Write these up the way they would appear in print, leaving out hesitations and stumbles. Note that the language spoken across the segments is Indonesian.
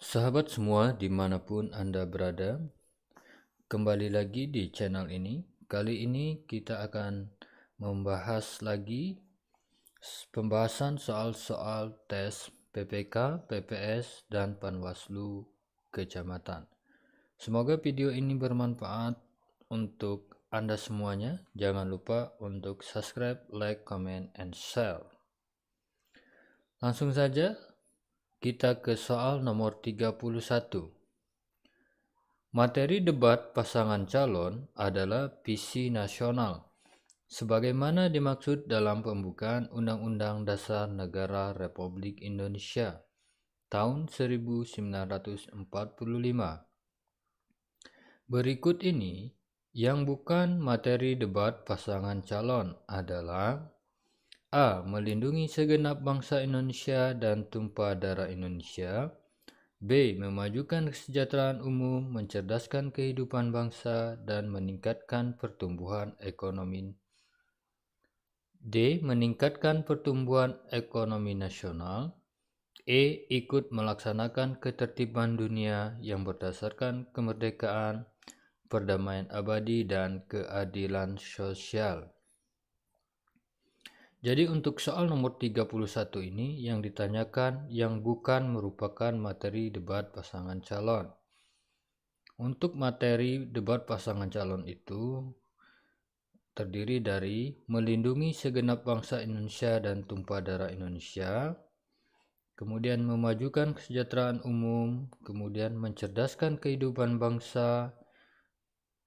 Sahabat semua dimanapun Anda berada, kembali lagi di channel ini. Kali ini kita akan membahas lagi pembahasan soal-soal tes PPK, PPS, dan Panwaslu Kecamatan. Semoga video ini bermanfaat untuk Anda semuanya. Jangan lupa untuk subscribe, like, comment, and share. Langsung saja kita ke soal nomor 31. Materi debat pasangan calon adalah visi nasional, sebagaimana dimaksud dalam pembukaan Undang-Undang Dasar Negara Republik Indonesia tahun 1945. Berikut ini yang bukan materi debat pasangan calon adalah: A. Melindungi segenap bangsa Indonesia dan tumpah darah Indonesia. B. Memajukan kesejahteraan umum, mencerdaskan kehidupan bangsa, dan meningkatkan pertumbuhan ekonomi. D. Meningkatkan pertumbuhan ekonomi nasional. E. Ikut melaksanakan ketertiban dunia yang berdasarkan kemerdekaan, perdamaian abadi, dan keadilan sosial. Jadi untuk soal nomor 31 ini yang ditanyakan yang bukan merupakan materi debat pasangan calon. Untuk materi debat pasangan calon itu terdiri dari melindungi segenap bangsa Indonesia dan tumpah darah Indonesia, kemudian memajukan kesejahteraan umum, kemudian mencerdaskan kehidupan bangsa.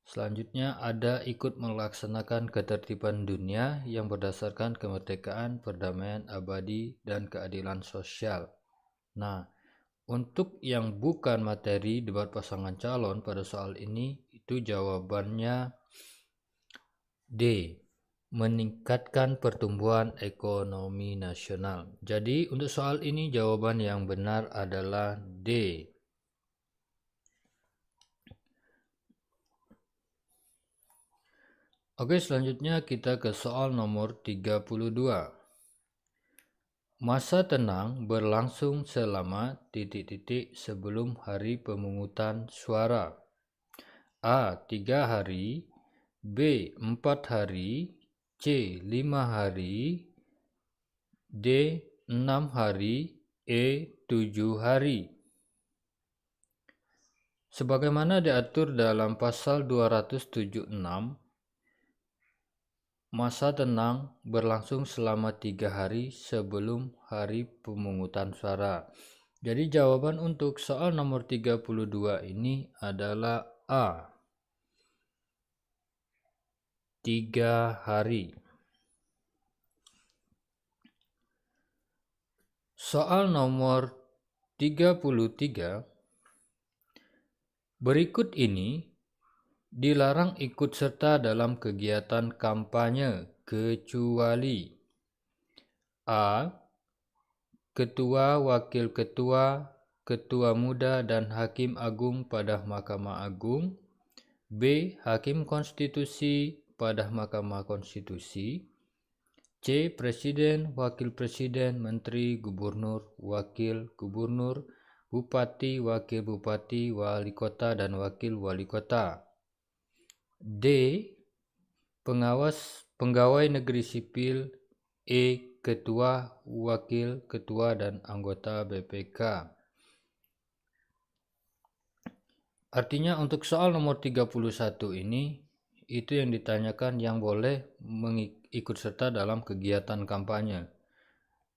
Selanjutnya ada ikut melaksanakan ketertiban dunia yang berdasarkan kemerdekaan, perdamaian abadi, dan keadilan sosial. Nah, untuk yang bukan materi debat pasangan calon pada soal ini, itu jawabannya D. Meningkatkan pertumbuhan ekonomi nasional. Jadi untuk soal ini jawaban yang benar adalah D. Oke, selanjutnya kita ke soal nomor 32. Masa tenang berlangsung selama ... sebelum hari pemungutan suara. A. 3 hari, B. 4 hari, C. 5 hari, D. 6 hari, E. 7 hari. Sebagaimana diatur dalam pasal 276, masa tenang berlangsung selama 3 hari sebelum hari pemungutan suara. Jadi jawaban untuk soal nomor 32 ini adalah A. 3 hari. Soal nomor 33. Berikut ini dilarang ikut serta dalam kegiatan kampanye kecuali: A. Ketua, wakil ketua, ketua muda, dan hakim agung pada Mahkamah Agung. B. Hakim konstitusi pada Mahkamah Konstitusi. C. Presiden, wakil presiden, menteri, gubernur, wakil gubernur, bupati, wakil bupati, wali kota, dan wakil wali kota. D. Pegawai negeri sipil. E. Ketua, wakil ketua, dan anggota BPK. Artinya untuk soal nomor 31 ini, itu yang ditanyakan yang boleh ikut serta dalam kegiatan kampanye.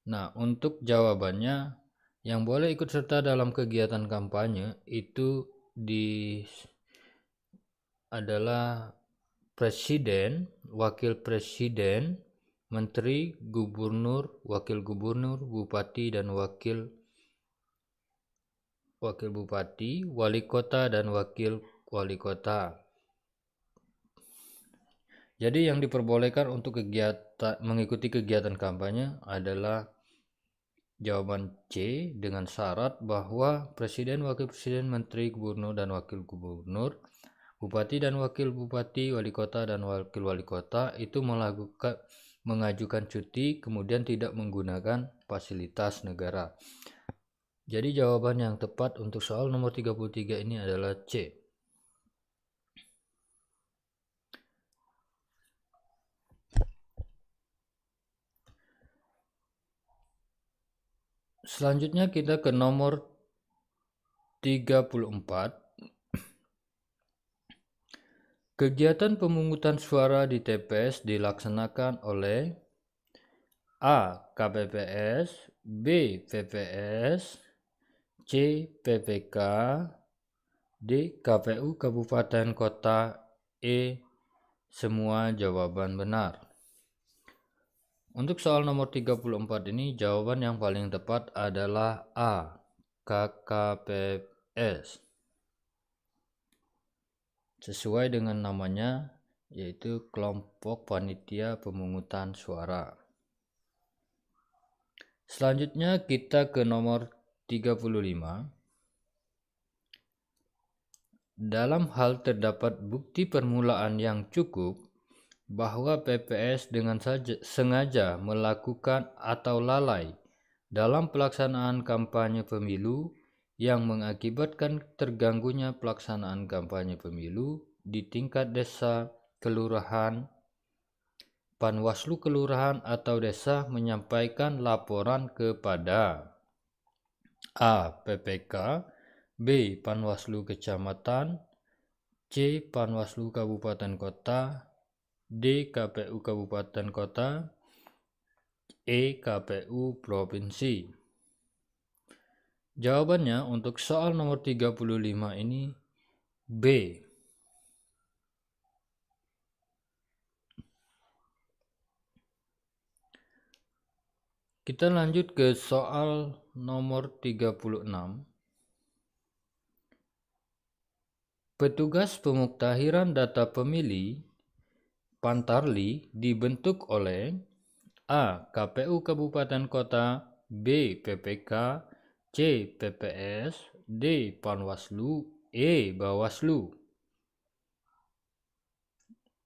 Nah, untuk jawabannya, yang boleh ikut serta dalam kegiatan kampanye itu adalah presiden, wakil presiden, menteri, gubernur, wakil gubernur, bupati, dan wakil bupati, wali kota, dan wakil wali kota. Jadi yang diperbolehkan untuk mengikuti kegiatan kampanye adalah jawaban C, dengan syarat bahwa presiden, wakil presiden, menteri, gubernur, dan wakil gubernur, bupati dan wakil bupati, wali kota dan wakil wali kota itu mengajukan cuti kemudian tidak menggunakan fasilitas negara. Jadi jawaban yang tepat untuk soal nomor 33 ini adalah C. Selanjutnya kita ke nomor 34. Kegiatan pemungutan suara di TPS dilaksanakan oleh A. KPPS, B. PPS, C. PPK, D. KPU Kabupaten Kota, E. Semua jawaban benar. Untuk soal nomor 34 ini jawaban yang paling tepat adalah A. KKPS. Sesuai dengan namanya, yaitu kelompok panitia pemungutan suara. Selanjutnya kita ke nomor 35. Dalam hal terdapat bukti permulaan yang cukup bahwa PPS dengan sengaja melakukan atau lalai dalam pelaksanaan kampanye pemilu yang mengakibatkan terganggunya pelaksanaan kampanye pemilu di tingkat desa, kelurahan, Panwaslu kelurahan atau desa menyampaikan laporan kepada A. PPK, B. Panwaslu kecamatan, C. Panwaslu kabupaten kota, D. KPU kabupaten kota, E. KPU provinsi. Jawabannya untuk soal nomor 35 ini B. Kita lanjut ke soal nomor 36. Petugas pemuktahiran data pemilih Pantarli dibentuk oleh A. KPU Kabupaten Kota, B. PPK, C. PPS, D. Panwaslu, E. Bawaslu.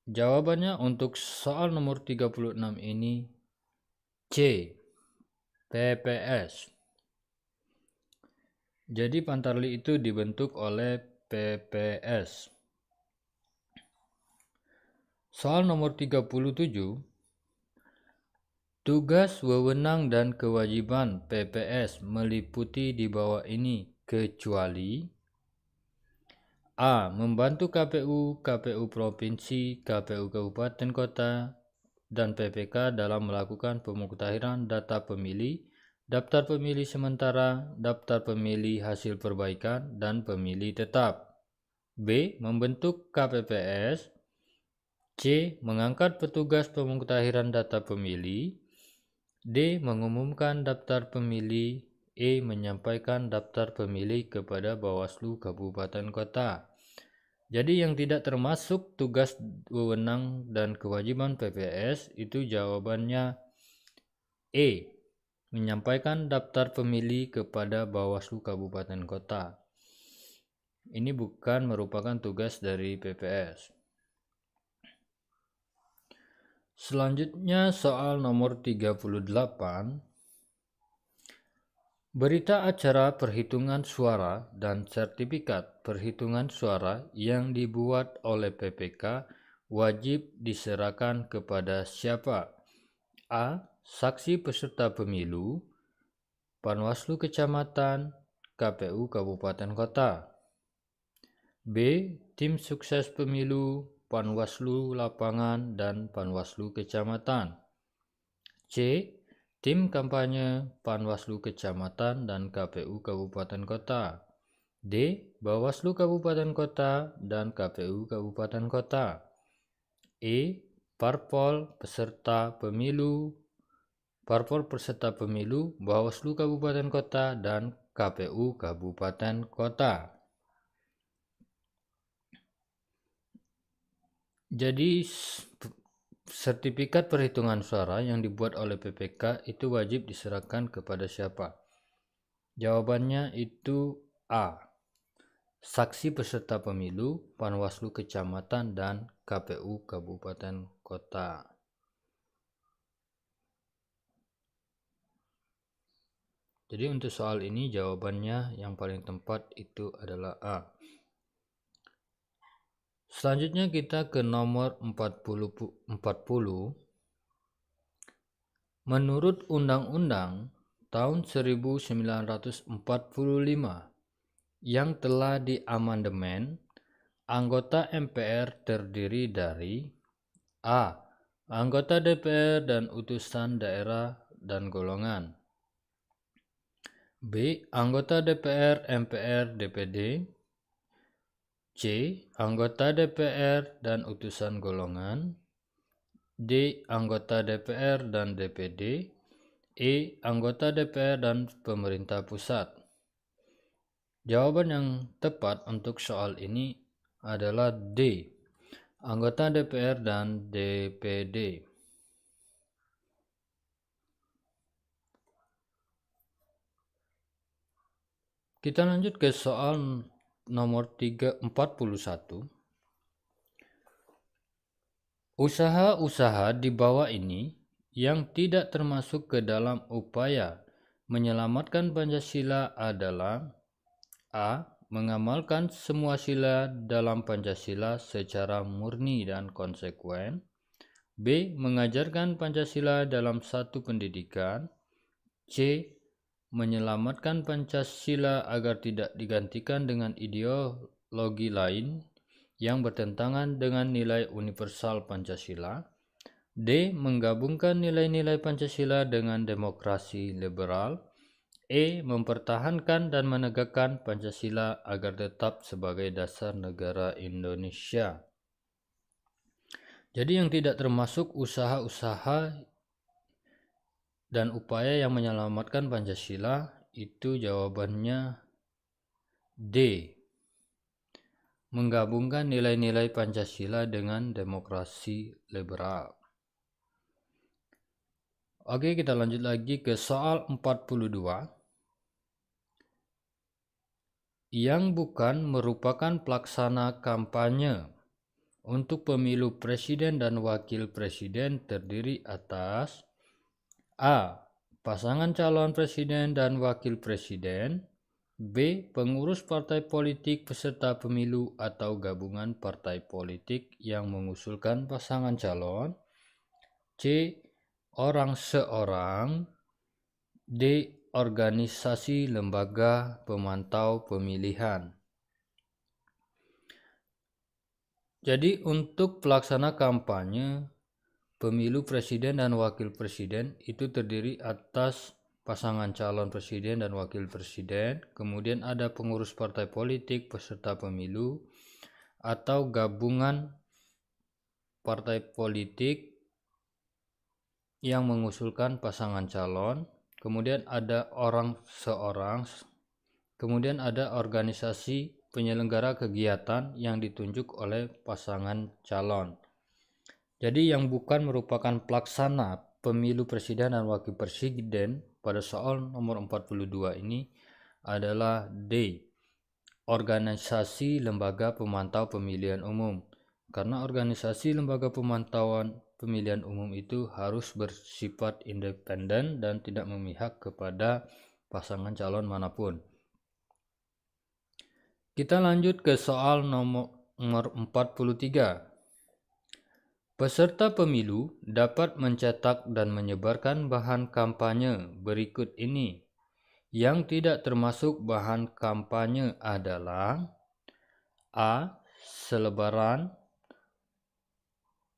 Jawabannya untuk soal nomor 36 ini C. PPS. Jadi Pantarli itu dibentuk oleh PPS. Soal nomor 37. Tugas, wewenang, dan kewajiban PPS meliputi di bawah ini kecuali A. Membantu KPU Provinsi, KPU Kabupaten Kota, dan PPK dalam melakukan pemuktahiran data pemilih, daftar pemilih sementara, daftar pemilih hasil perbaikan, dan pemilih tetap. B. Membentuk KPPS. C. Mengangkat petugas pemuktahiran data pemilih. D. Mengumumkan daftar pemilih. E. Menyampaikan daftar pemilih kepada Bawaslu Kabupaten Kota. Jadi yang tidak termasuk tugas, wewenang, dan kewajiban PPS itu jawabannya E. Menyampaikan daftar pemilih kepada Bawaslu Kabupaten Kota. Ini bukan merupakan tugas dari PPS. Selanjutnya soal nomor 38. Berita acara perhitungan suara dan sertifikat perhitungan suara yang dibuat oleh PPK wajib diserahkan kepada siapa? A. Saksi peserta pemilu, Panwaslu Kecamatan, KPU Kabupaten Kota. B. Tim sukses pemilu, Panwaslu Lapangan dan Panwaslu Kecamatan. C. Tim kampanye, Panwaslu Kecamatan dan KPU Kabupaten Kota. D. Bawaslu Kabupaten Kota dan KPU Kabupaten Kota. E. Parpol peserta pemilu, Bawaslu Kabupaten Kota dan KPU Kabupaten Kota. Jadi sertifikat perhitungan suara yang dibuat oleh PPK itu wajib diserahkan kepada siapa? Jawabannya itu A. Saksi peserta pemilu, Panwaslu Kecamatan dan KPU Kabupaten Kota. Jadi untuk soal ini jawabannya yang paling tepat itu adalah A. Selanjutnya kita ke nomor 40. Menurut Undang-Undang tahun 1945 yang telah diamandemen, anggota MPR terdiri dari A. Anggota DPR dan utusan daerah dan golongan. B. Anggota DPR, MPR, DPD. C. Anggota DPR dan utusan golongan. D. Anggota DPR dan DPD. E. Anggota DPR dan pemerintah pusat. Jawaban yang tepat untuk soal ini adalah D. Anggota DPR dan DPD. Kita lanjut ke soal nomor 41. Usaha-usaha di bawah ini yang tidak termasuk ke dalam upaya menyelamatkan Pancasila adalah A. Mengamalkan semua sila dalam Pancasila secara murni dan konsekuen. B. Mengajarkan Pancasila dalam satu pendidikan. C. Menyelamatkan Pancasila agar tidak digantikan dengan ideologi lain yang bertentangan dengan nilai universal Pancasila. D. Menggabungkan nilai-nilai Pancasila dengan demokrasi liberal. E. Mempertahankan dan menegakkan Pancasila agar tetap sebagai dasar negara Indonesia. Jadi yang tidak termasuk usaha-usaha dan upaya yang menyelamatkan Pancasila itu jawabannya D. Menggabungkan nilai-nilai Pancasila dengan demokrasi liberal. Oke, kita lanjut lagi ke soal 42. Yang bukan merupakan pelaksana kampanye untuk pemilu presiden dan wakil presiden terdiri atas A. Pasangan calon presiden dan wakil presiden. B. Pengurus partai politik peserta pemilu atau gabungan partai politik yang mengusulkan pasangan calon. C. Orang seorang. D. Organisasi lembaga pemantau pemilihan. Jadi untuk pelaksana kampanye pemilu presiden dan wakil presiden itu terdiri atas pasangan calon presiden dan wakil presiden, kemudian ada pengurus partai politik peserta pemilu atau gabungan partai politik yang mengusulkan pasangan calon, kemudian ada orang seorang, kemudian ada organisasi penyelenggara kegiatan yang ditunjuk oleh pasangan calon. Jadi yang bukan merupakan pelaksana pemilu presiden dan wakil presiden pada soal nomor 42 ini adalah D. Organisasi lembaga pemantau pemilihan umum. Karena organisasi lembaga pemantauan pemilihan umum itu harus bersifat independen dan tidak memihak kepada pasangan calon manapun. Kita lanjut ke soal nomor 43. Peserta pemilu dapat mencetak dan menyebarkan bahan kampanye berikut ini. Yang tidak termasuk bahan kampanye adalah A. Selebaran.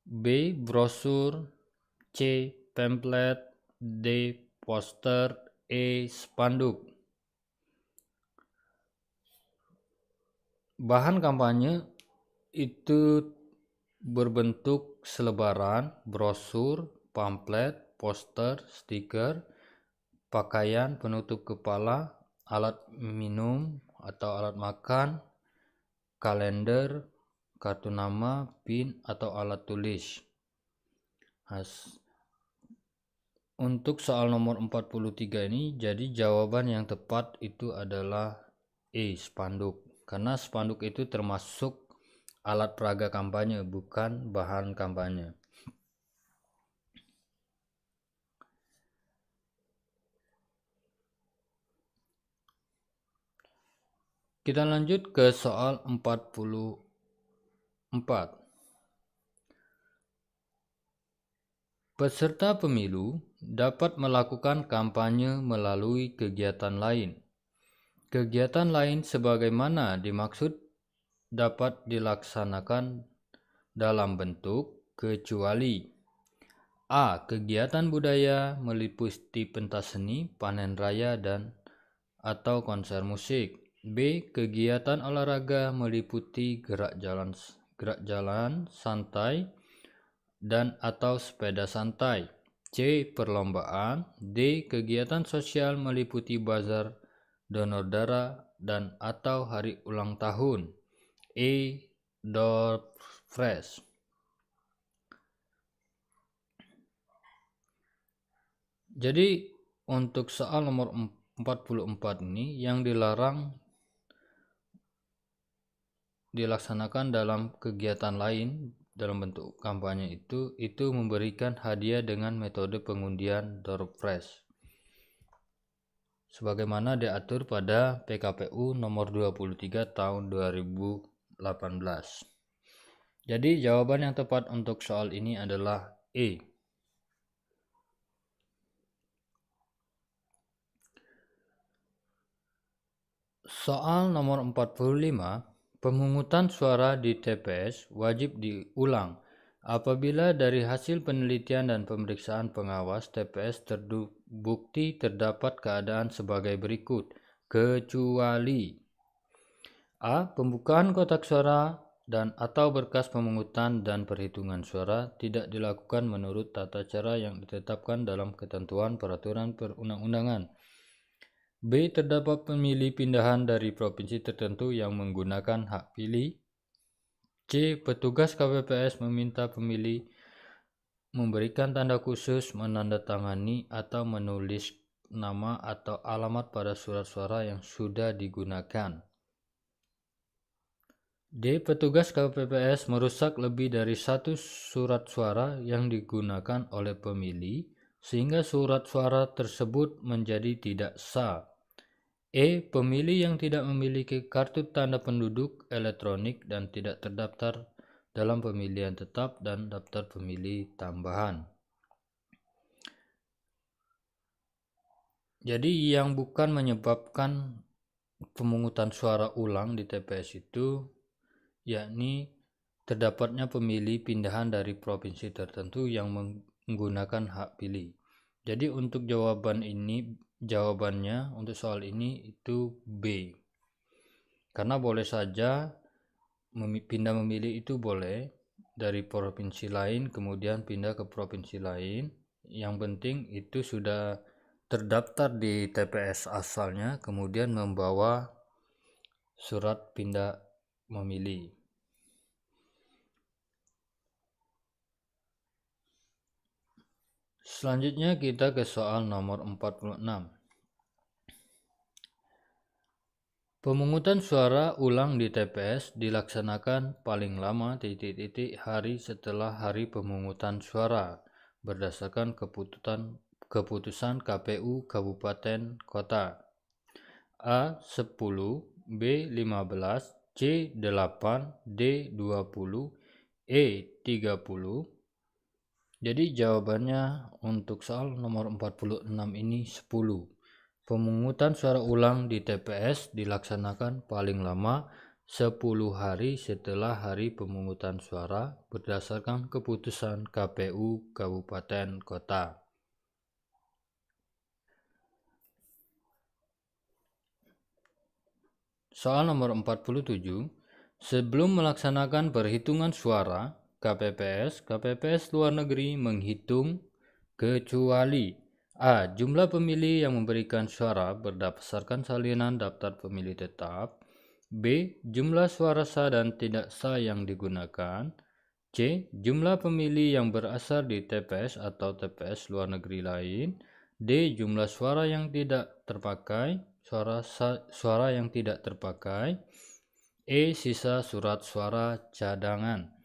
B. Brosur. C. Pamflet. D. Poster. E. Spanduk. Bahan kampanye itu berbentuk selebaran, brosur, pamflet, poster, stiker, pakaian penutup kepala, alat minum atau alat makan, kalender, kartu nama, pin, atau alat tulis. Untuk soal nomor 43 ini, jadi jawaban yang tepat itu adalah E. Spanduk. Karena spanduk itu termasuk alat peraga kampanye, bukan bahan kampanye. Kita lanjut ke soal 44. Peserta pemilu dapat melakukan kampanye melalui kegiatan lain. Kegiatan lain sebagaimana dimaksud dapat dilaksanakan dalam bentuk kecuali A. Kegiatan budaya meliputi pentas seni, panen raya, dan atau konser musik. B. Kegiatan olahraga meliputi gerak jalan santai dan atau sepeda santai. C. Perlombaan. D. Kegiatan sosial meliputi bazar, donor darah, dan atau hari ulang tahun. E. Door fresh. Jadi untuk soal nomor 44 ini yang dilarang dilaksanakan dalam kegiatan lain dalam bentuk kampanye itu memberikan hadiah dengan metode pengundian door prize sebagaimana diatur pada PKPU nomor 23 tahun 2018. Jadi jawaban yang tepat untuk soal ini adalah E. Soal nomor 45. Pemungutan suara di TPS wajib diulang apabila dari hasil penelitian dan pemeriksaan pengawas TPS terbukti terdapat keadaan sebagai berikut, kecuali A. Pembukaan kotak suara dan atau berkas pemungutan dan perhitungan suara tidak dilakukan menurut tata cara yang ditetapkan dalam ketentuan peraturan perundang-undangan. B. Terdapat pemilih pindahan dari provinsi tertentu yang menggunakan hak pilih. C. Petugas KPPS meminta pemilih memberikan tanda khusus, menandatangani atau menulis nama atau alamat pada surat suara yang sudah digunakan. D. Petugas KPPS merusak lebih dari satu surat suara yang digunakan oleh pemilih sehingga surat suara tersebut menjadi tidak sah. E. Pemilih yang tidak memiliki kartu tanda penduduk elektronik dan tidak terdaftar dalam pemilihan tetap dan daftar pemilih tambahan. Jadi yang bukan menyebabkan pemungutan suara ulang di TPS itu yakni terdapatnya pemilih pindahan dari provinsi tertentu yang menggunakan hak pilih. Jadi untuk jawabannya untuk soal ini itu B. Karena boleh saja pindah memilih itu boleh dari provinsi lain kemudian pindah ke provinsi lain. Yang penting itu sudah terdaftar di TPS asalnya kemudian membawa surat pindah memilih. Selanjutnya kita ke soal nomor 46. Pemungutan suara ulang di TPS dilaksanakan paling lama hari setelah hari pemungutan suara berdasarkan keputusan KPU Kabupaten Kota. A. 10, B. 15, C. 8, D. 20, E. 30. Jadi jawabannya untuk soal nomor 46 ini 10. Pemungutan suara ulang di TPS dilaksanakan paling lama 10 hari setelah hari pemungutan suara berdasarkan keputusan KPU Kabupaten Kota. Soal nomor 47. Sebelum melaksanakan perhitungan suara, KPPS luar negeri menghitung kecuali A. Jumlah pemilih yang memberikan suara berdasarkan salinan daftar pemilih tetap. B. Jumlah suara sah dan tidak sah yang digunakan. C. Jumlah pemilih yang berasal di TPS atau TPS luar negeri lain. D. Jumlah suara yang tidak terpakai, suara yang tidak terpakai. E. Sisa surat suara cadangan.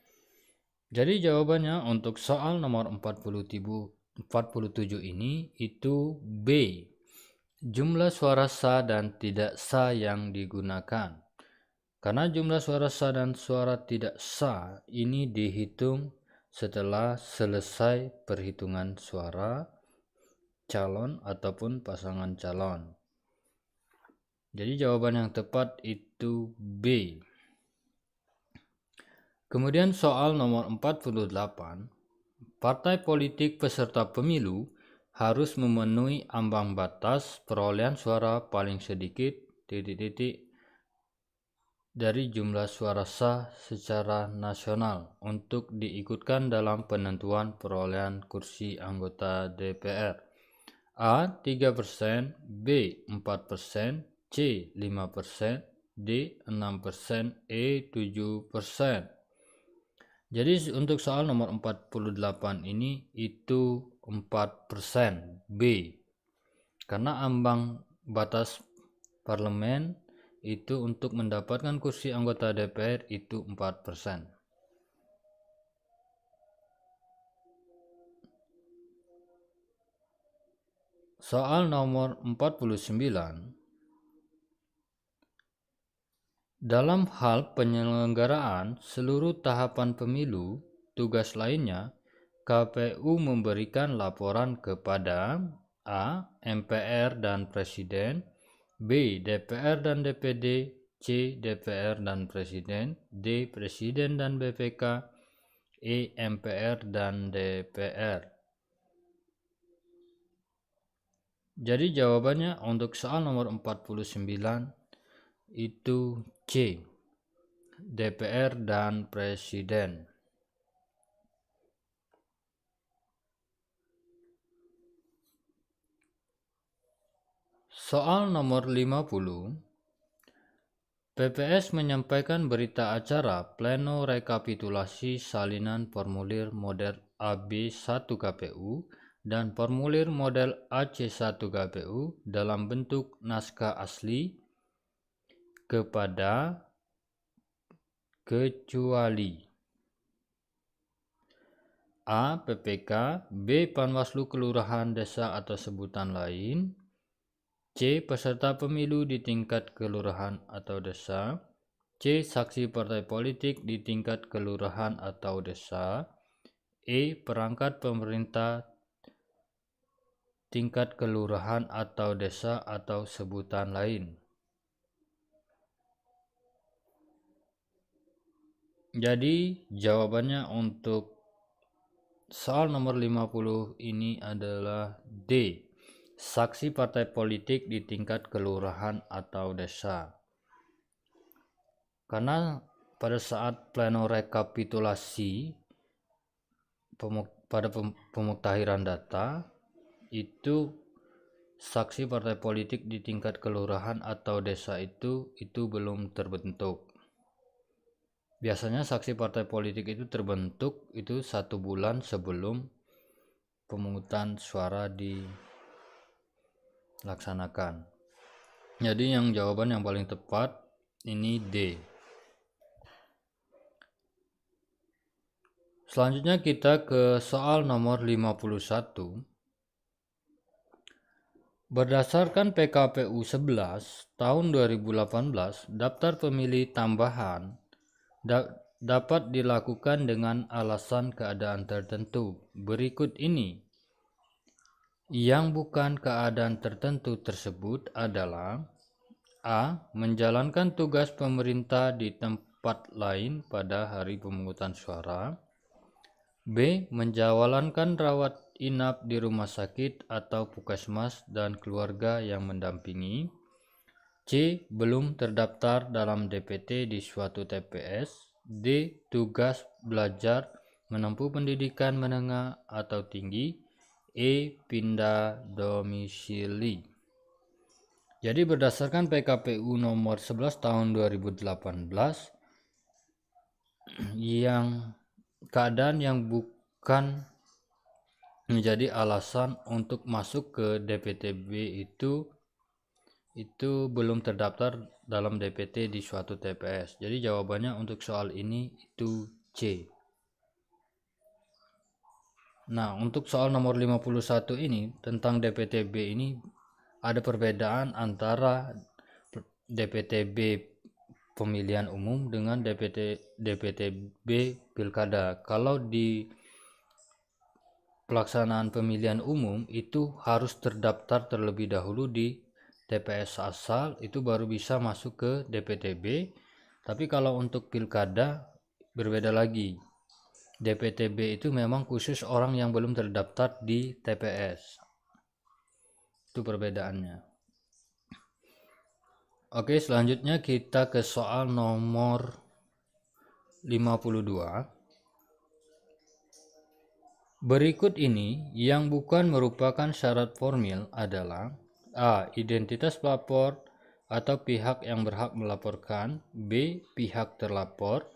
Jadi jawabannya untuk soal nomor 47 ini itu B. Jumlah suara sah dan tidak sah yang digunakan. Karena jumlah suara sah dan suara tidak sah ini dihitung setelah selesai perhitungan suara calon ataupun pasangan calon. Jadi jawaban yang tepat itu B. Kemudian soal nomor 48, partai politik peserta pemilu harus memenuhi ambang batas perolehan suara paling sedikit ... dari jumlah suara sah secara nasional untuk diikutkan dalam penentuan perolehan kursi anggota DPR. A. 3%, B. 4%, C. 5%, D. 6%, E. 7%. Jadi untuk soal nomor 48 ini itu 4%, B. Karena ambang batas parlemen itu untuk mendapatkan kursi anggota DPR itu 4%. Soal nomor 49. Dalam hal penyelenggaraan seluruh tahapan pemilu, tugas lainnya, KPU memberikan laporan kepada A. MPR dan Presiden, B. DPR dan DPD, C. DPR dan Presiden, D. Presiden dan BPK, E. MPR dan DPR. Jadi jawabannya untuk soal nomor 49 itu C. DPR dan Presiden. Soal nomor 50. PPS menyampaikan berita acara pleno rekapitulasi salinan formulir model AB1 KPU dan formulir model AC1 KPU dalam bentuk naskah asli kepada kecuali A. PPK, B. Panwaslu Kelurahan Desa atau sebutan lain, C. Peserta pemilu di tingkat kelurahan atau desa, C. Saksi partai politik di tingkat kelurahan atau desa, E. Perangkat pemerintah tingkat kelurahan atau desa atau sebutan lain. Jadi jawabannya untuk soal nomor 50 ini adalah D. Saksi partai politik di tingkat kelurahan atau desa. Karena pada saat pleno rekapitulasi pada pemuktahiran data itu saksi partai politik di tingkat kelurahan atau desa itu belum terbentuk. Biasanya saksi partai politik itu terbentuk itu 1 bulan sebelum pemungutan suara dilaksanakan. Jadi yang jawaban yang paling tepat ini D. Selanjutnya kita ke soal nomor 51. Berdasarkan PKPU 11 tahun 2018, daftar pemilih tambahan dapat dilakukan dengan alasan keadaan tertentu. Berikut ini. Yang bukan keadaan tertentu tersebut adalah A. Menjalankan tugas pemerintah di tempat lain pada hari pemungutan suara, B. Menjalankan rawat inap di rumah sakit atau puskesmas dan keluarga yang mendampingi, C. Belum terdaftar dalam DPT di suatu TPS, D. Tugas belajar menempuh pendidikan menengah atau tinggi, E. Pindah domisili. Jadi berdasarkan PKPU nomor 11 tahun 2018, yang keadaan yang bukan menjadi alasan untuk masuk ke DPTB itu belum terdaftar dalam DPT di suatu TPS. Jadi jawabannya untuk soal ini itu C. Nah, untuk soal nomor 51 ini tentang DPTB ini ada perbedaan antara DPTB pemilihan umum dengan DPTB pilkada. Kalau di pelaksanaan pemilihan umum itu harus terdaftar terlebih dahulu di TPS asal, itu baru bisa masuk ke DPTB. Tapi kalau untuk pilkada berbeda lagi. DPTB itu memang khusus orang yang belum terdaftar di TPS. Itu perbedaannya. Oke, selanjutnya kita ke soal nomor 52. Berikut ini yang bukan merupakan syarat formil adalah A. Identitas pelapor atau pihak yang berhak melaporkan. B. Pihak terlapor.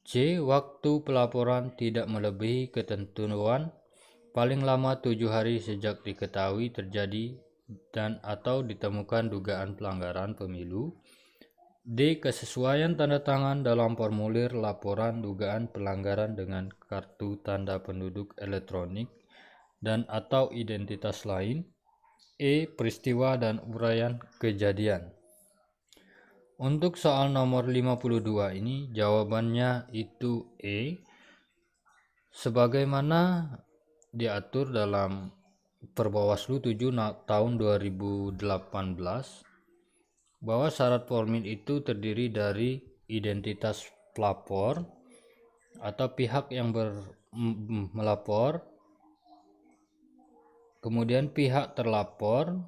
C. Waktu pelaporan tidak melebihi ketentuan paling lama 7 hari sejak diketahui terjadi dan atau ditemukan dugaan pelanggaran pemilu. D. Kesesuaian tanda tangan dalam formulir laporan dugaan pelanggaran dengan kartu tanda penduduk elektronik dan atau identitas lain. E. Peristiwa dan uraian kejadian. Untuk soal nomor 52 ini jawabannya itu E. Sebagaimana diatur dalam Perbawaslu 7 tahun 2018 bahwa syarat formil itu terdiri dari identitas pelapor atau pihak yang melapor, kemudian pihak terlapor,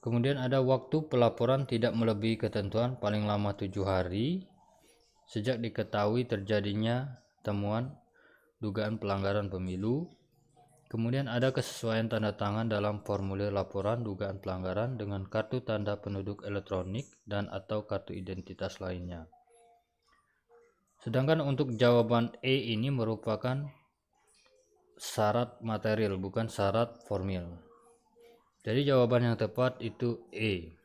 kemudian ada waktu pelaporan tidak melebihi ketentuan paling lama 7 hari sejak diketahui terjadinya temuan dugaan pelanggaran pemilu. Kemudian ada kesesuaian tanda tangan dalam formulir laporan dugaan pelanggaran dengan kartu tanda penduduk elektronik dan atau kartu identitas lainnya. Sedangkan untuk jawaban E ini merupakan syarat material, bukan syarat formil. Jadi jawaban yang tepat itu E.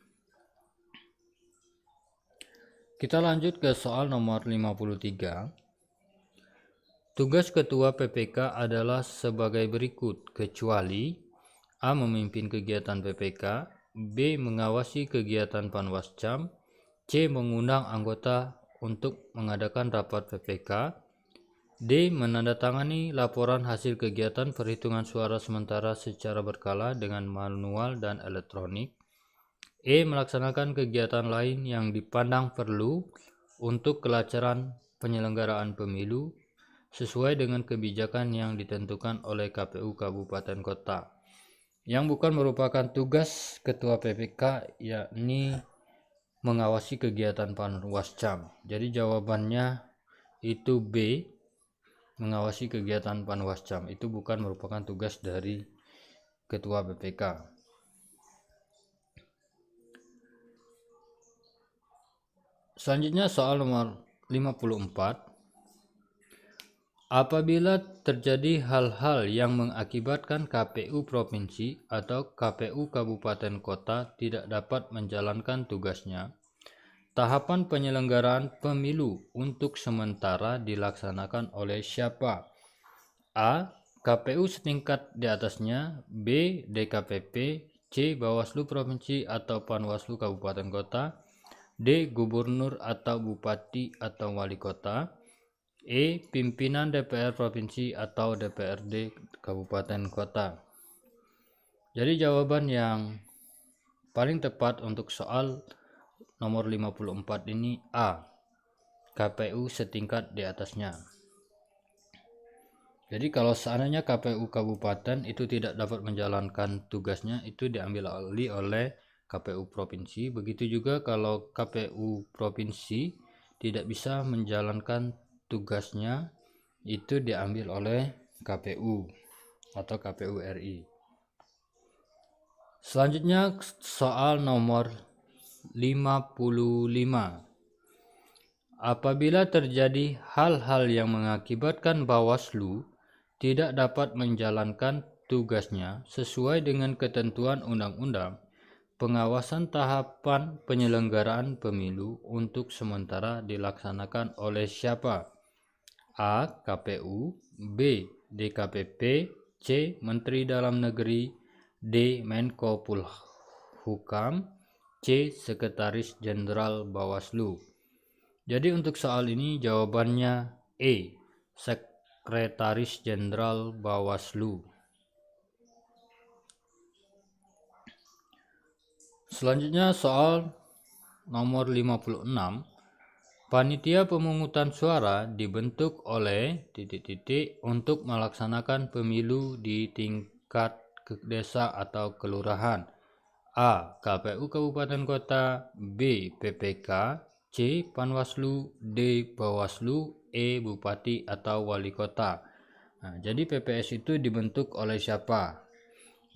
Kita lanjut ke soal nomor 53. Tugas Ketua PPK adalah sebagai berikut, kecuali A. Memimpin kegiatan PPK, B. Mengawasi kegiatan Panwascam, C. Mengundang anggota untuk mengadakan rapat PPK, D. Menandatangani laporan hasil kegiatan perhitungan suara sementara secara berkala dengan manual dan elektronik, E. Melaksanakan kegiatan lain yang dipandang perlu untuk kelancaran penyelenggaraan pemilu sesuai dengan kebijakan yang ditentukan oleh KPU Kabupaten Kota. Yang bukan merupakan tugas Ketua PPK yakni mengawasi kegiatan Panwascam. Jadi jawabannya itu B, mengawasi kegiatan Panwascam. Itu bukan merupakan tugas dari Ketua PPK. Selanjutnya soal nomor 54. Apabila terjadi hal-hal yang mengakibatkan KPU Provinsi atau KPU Kabupaten Kota tidak dapat menjalankan tugasnya, tahapan penyelenggaraan pemilu untuk sementara dilaksanakan oleh siapa? A. KPU setingkat di atasnya, B. DKPP, C. Bawaslu Provinsi atau Panwaslu Kabupaten Kota, D. Gubernur atau Bupati atau Wali Kota, E. Pimpinan DPR Provinsi atau DPRD Kabupaten Kota. Jadi jawaban yang paling tepat untuk soal nomor 54 ini A. KPU setingkat di atasnya. Jadi kalau seandainya KPU Kabupaten itu tidak dapat menjalankan tugasnya, itu diambil alih oleh KPU Provinsi. Begitu juga kalau KPU Provinsi tidak bisa menjalankan tugasnya, itu diambil oleh KPU atau KPU RI. Selanjutnya soal nomor 55. Apabila terjadi hal-hal yang mengakibatkan Bawaslu tidak dapat menjalankan tugasnya sesuai dengan ketentuan undang-undang, pengawasan tahapan penyelenggaraan pemilu untuk sementara dilaksanakan oleh siapa? A. KPU, B. DKPP, C. Menteri Dalam Negeri, D. Menko Polhukam, C. Sekretaris Jenderal Bawaslu. Jadi untuk soal ini jawabannya E, Sekretaris Jenderal Bawaslu. Selanjutnya soal nomor 56. Panitia pemungutan suara dibentuk oleh untuk melaksanakan pemilu di tingkat desa atau kelurahan. A. KPU Kabupaten Kota, B. PPK, C. Panwaslu, D. Bawaslu, E. Bupati atau Wali Kota. Nah, jadi PPS itu dibentuk oleh siapa?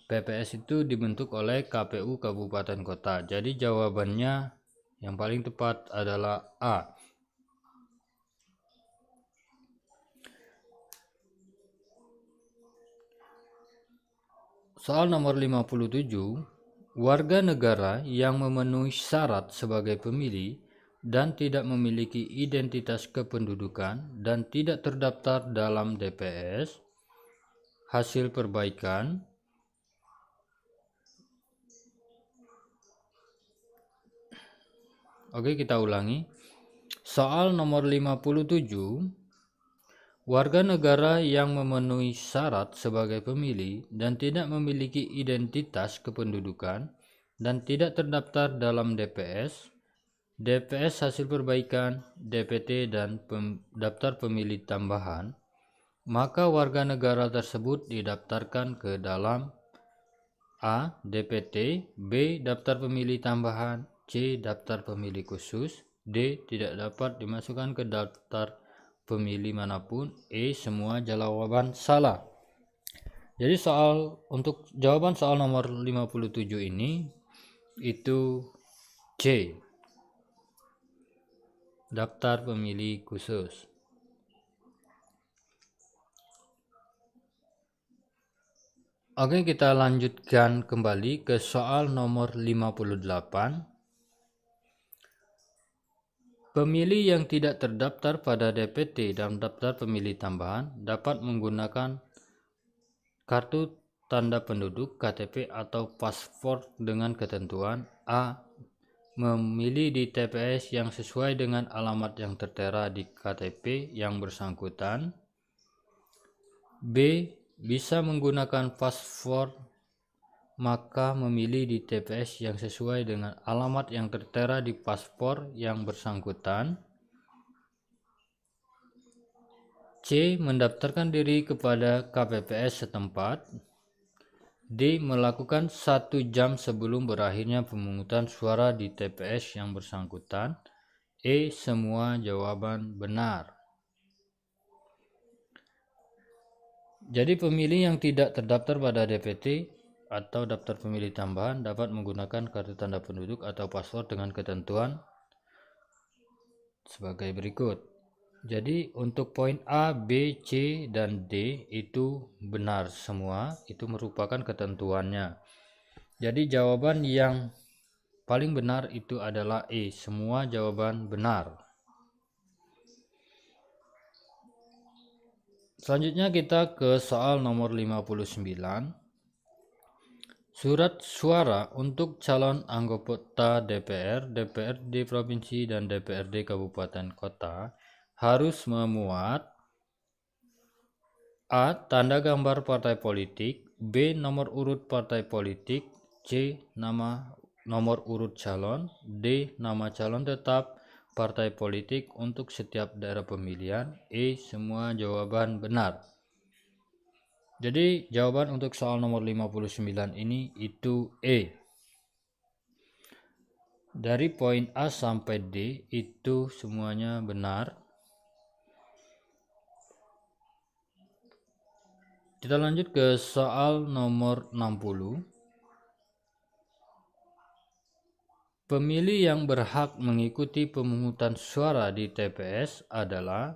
PPS itu dibentuk oleh KPU Kabupaten Kota. Jadi jawabannya yang paling tepat adalah A. Soal nomor 57, warga negara yang memenuhi syarat sebagai pemilih dan tidak memiliki identitas kependudukan dan tidak terdaftar dalam DPS, hasil perbaikan. Oke, kita ulangi. Soal nomor 57, warga negara yang memenuhi syarat sebagai pemilih dan tidak memiliki identitas kependudukan dan tidak terdaftar dalam DPS, hasil perbaikan, DPT, dan daftar pemilih tambahan, maka warga negara tersebut didaftarkan ke dalam A. DPT, B. Daftar pemilih tambahan, C. Daftar pemilih khusus, D. Tidak dapat dimasukkan ke daftar pemilih manapun, E. Semua jawaban salah. Jadi untuk jawaban soal nomor 57 ini itu C. Daftar pemilih khusus. Oke, kita lanjutkan kembali ke soal nomor 58. Pemilih yang tidak terdaftar pada DPT dan daftar pemilih tambahan dapat menggunakan kartu tanda penduduk KTP atau paspor dengan ketentuan A. Memilih di TPS yang sesuai dengan alamat yang tertera di KTP yang bersangkutan. B. Bisa menggunakan paspor maka memilih di TPS yang sesuai dengan alamat yang tertera di paspor yang bersangkutan. C. Mendaftarkan diri kepada KPPS setempat. D. Melakukan 1 jam sebelum berakhirnya pemungutan suara di TPS yang bersangkutan. E. Semua jawaban benar. Jadi pemilih yang tidak terdaftar pada DPT atau daftar pemilih tambahan dapat menggunakan kartu tanda penduduk atau paspor dengan ketentuan sebagai berikut. Jadi untuk poin A, B, C, dan D itu benar semua, itu merupakan ketentuannya. Jadi jawaban yang paling benar itu adalah E, semua jawaban benar. Selanjutnya kita ke soal nomor 59. Surat suara untuk calon anggota DPR, DPRD Provinsi, dan DPRD Kabupaten Kota harus memuat A. Tanda gambar partai politik, B. Nomor urut partai politik, C. Nomor urut calon, D. Nama calon tetap partai politik untuk setiap daerah pemilihan, E. Semua jawaban benar. Jadi jawaban untuk soal nomor 59 ini itu E. Dari poin A sampai D itu semuanya benar. Kita lanjut ke soal nomor 60. Pemilih yang berhak mengikuti pemungutan suara di TPS adalah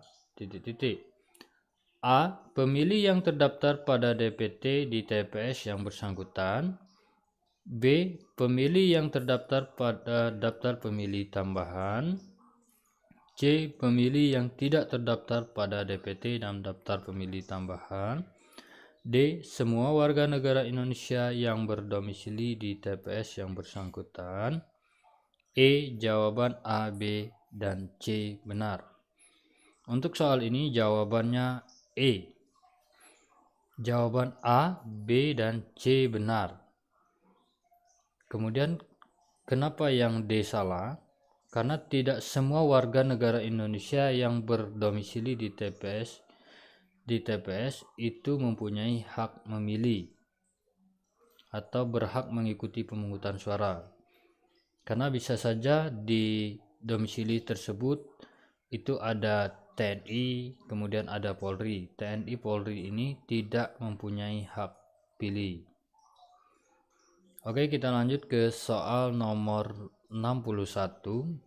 A. Pemilih yang terdaftar pada DPT di TPS yang bersangkutan. B. Pemilih yang terdaftar pada daftar pemilih tambahan. C. Pemilih yang tidak terdaftar pada DPT dan daftar pemilih tambahan. D. Semua warga negara Indonesia yang berdomisili di TPS yang bersangkutan. E. Jawaban A, B, dan C benar. Untuk soal ini jawabannya E. Jawaban A, B, dan C benar. Kemudian kenapa yang D salah? Karena tidak semua warga negara Indonesia yang berdomisili di TPS itu mempunyai hak memilih atau berhak mengikuti pemungutan suara. Karena bisa saja di domisili tersebut itu ada TNI, kemudian ada Polri. TNI Polri ini tidak mempunyai hak pilih. Oke, kita lanjut ke soal nomor 61.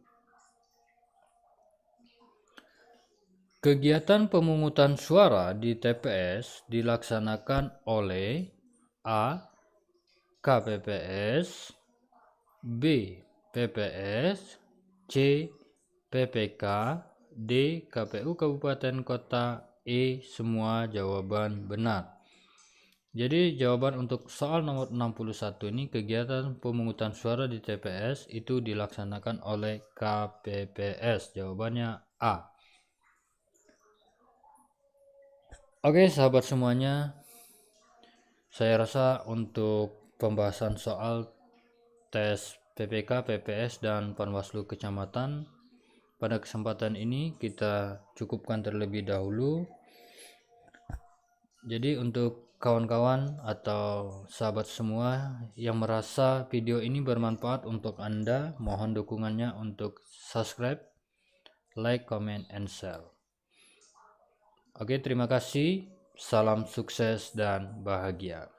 Kegiatan pemungutan suara di TPS dilaksanakan oleh A. KPPS, B. PPS, C. PPK, D. KPU Kabupaten Kota, E. Semua jawaban benar. Jadi jawaban untuk soal nomor 61 ini, kegiatan pemungutan suara di TPS itu dilaksanakan oleh KPPS. Jawabannya A. Oke sahabat semuanya, saya rasa untuk pembahasan soal tes PPK, PPS, dan Panwaslu Kecamatan pada kesempatan ini kita cukupkan terlebih dahulu. Jadi untuk kawan-kawan atau sahabat semua yang merasa video ini bermanfaat untuk Anda, mohon dukungannya untuk subscribe, like, comment, and share. Oke, terima kasih. Salam sukses dan bahagia.